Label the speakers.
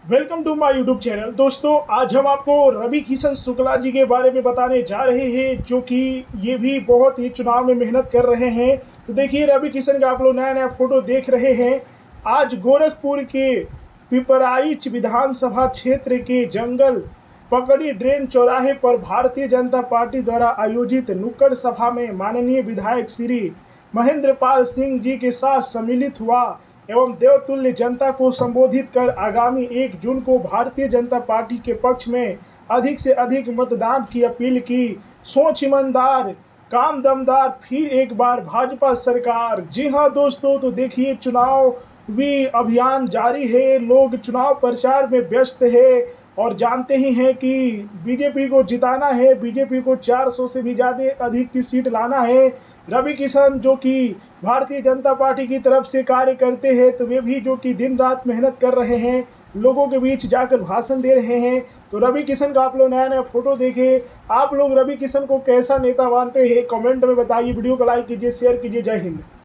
Speaker 1: Welcome to my YouTube channel. दोस्तों, आज हम आपको रवि किशन शुक्ला जी के बारे में बताने जा रहे हैं, जो कि ये भी बहुत ही चुनाव में मेहनत कर रहे हैं। तो देखिए, रवि किशन का आप लोग नया नया फोटो देख रहे हैं। आज गोरखपुर के पिपराइच विधानसभा क्षेत्र के जंगल पकड़ी ड्रेन चौराहे पर भारतीय जनता पार्टी द्वारा आयोजित नुक्कड़ सभा में माननीय विधायक श्री महेंद्र पाल सिंह जी के साथ सम्मिलित हुआ एवं देवतुल्य जनता को संबोधित कर आगामी 1 जून को भारतीय जनता पार्टी के पक्ष में अधिक से अधिक मतदान की अपील की। सोच ईमानदार, काम दमदार, फिर एक बार भाजपा सरकार। जी हाँ दोस्तों, तो देखिए, चुनावी अभियान जारी है, लोग चुनाव प्रचार में व्यस्त है और जानते ही हैं कि बीजेपी को जिताना है, बीजेपी को 400 से भी ज़्यादा अधिक की सीट लाना है। रवि किशन जो कि भारतीय जनता पार्टी की तरफ से कार्य करते हैं, तो वे भी जो कि दिन रात मेहनत कर रहे हैं, लोगों के बीच जाकर भाषण दे रहे हैं। तो रवि किशन का आप लोग नया नया फोटो देखें। आप लोग रवि किशन को कैसा नेता मानते हैं, कमेंट में बताइए। वीडियो को लाइक कीजिए, शेयर कीजिए। जय हिंद।